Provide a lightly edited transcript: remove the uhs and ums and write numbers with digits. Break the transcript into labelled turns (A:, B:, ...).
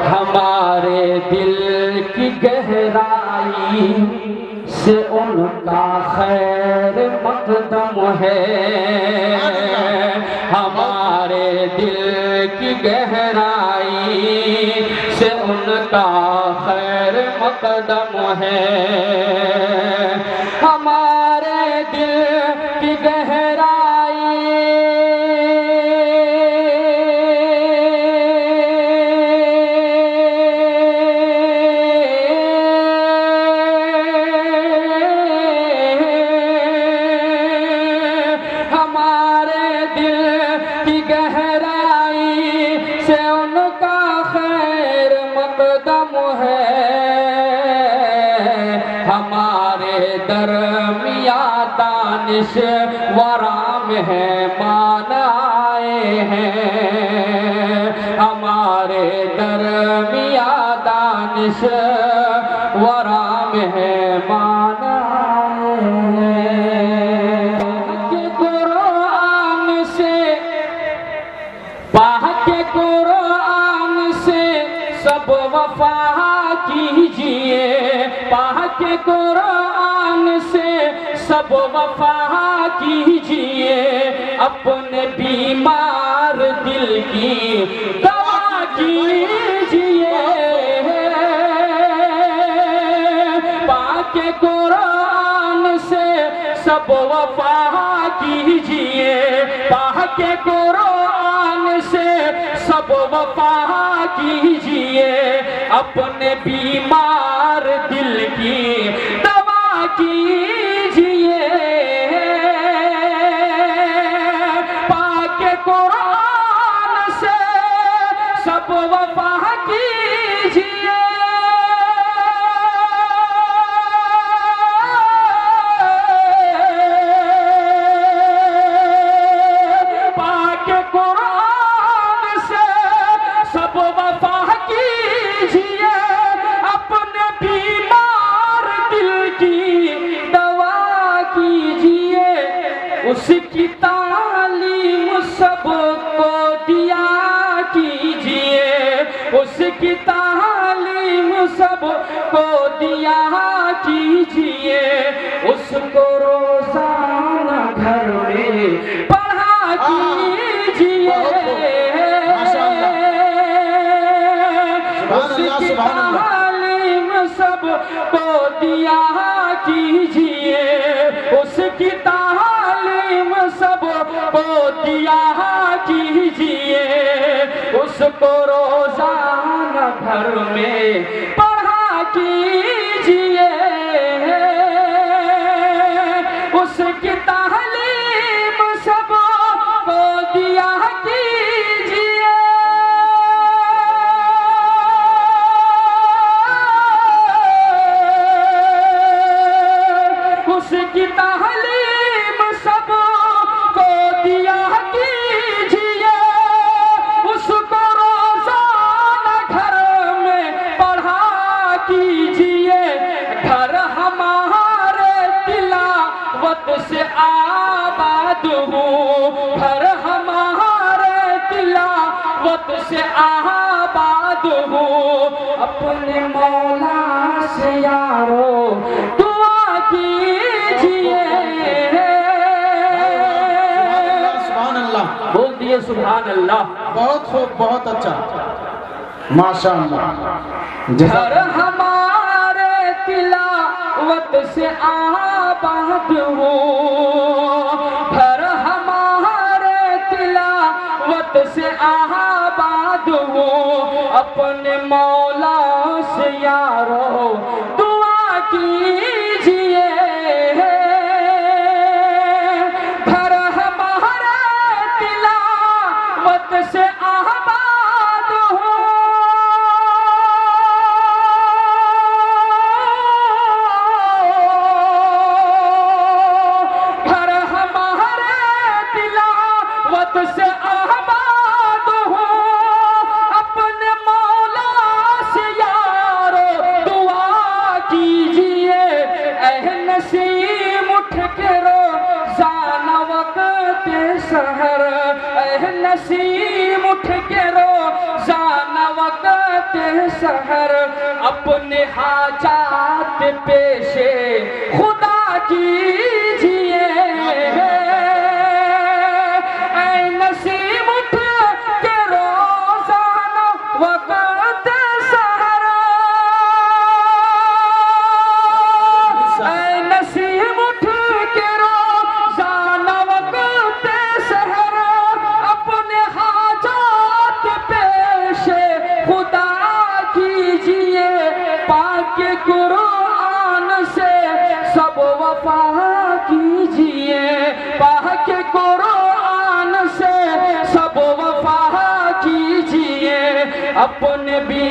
A: हमारे दिल की गहराई से उनका खैर मकदम है। हमारे दिल की गहराई से उनका खैर मकदम है। हमारे दिल की गहराई से उनका खैर मकदम है। हमारे दरमिया दानिश वराम है मान आए हैं। हमारे दरमिया दानिश वराम है मान आए हैं। कुरान से के कुरान से सब वफा कीजिए। के कुरान से सब वफा कीजिए। अपने बीमार दिल की दवा कीजिए। के कुरान से सब वफा कीजिए। के कुरान से सब वफा कीजिए। अपने बीमार दिल की दवा कीजिए। पाके कुरान से सब वफा कीजिए। उसकी तालीम सबको दिया कीजिए। उसकी तालीम सबको दिया कीजिए। उसको रोजाना घर में पढ़ा कीजिए। उसकी तालीम सबको दिया कीजिए। उसकी सबको दिया कीजिए। उसको रोजाना घर में पढ़ा कीजिए। उसकी तालीम सबको दिया कीजिए। उसकी तालीम सब दिया कीजिए। उसको रोजाना घर में पढ़ा कीजिए। घर हमारे तिलावत से आबाद हो। घर हमारे तिलावत से आबाद हो। अपने मौला से यारो दुआ कीजिए। बोल दिए सुभान अल्लाह।
B: बहुत खूब, बहुत अच्छा, माशाअल्लाह।
A: घर हमारे तिलावत से आबाद हो। घर हमारे तिलावत से आबाद हो। अपने मौला से यारो दुआ कीजिए। से आबाद हो। घर हमारे तिलावत से आबाद हो। अपने मौला से यारो दुआ कीजिए। सहर अपने हाजात पेशे खुदा कीजिए। ऐ नसीब उठ के रोजाना वक़्त सहर, ऐ नसीब उठ के रोजाना वक़्त सहर अपने हाजात पेशे खुदा कीजिए। पाक कुरान से सब वफा कीजिए, पाक कुरान से सब वफा कीजिए। अपने भी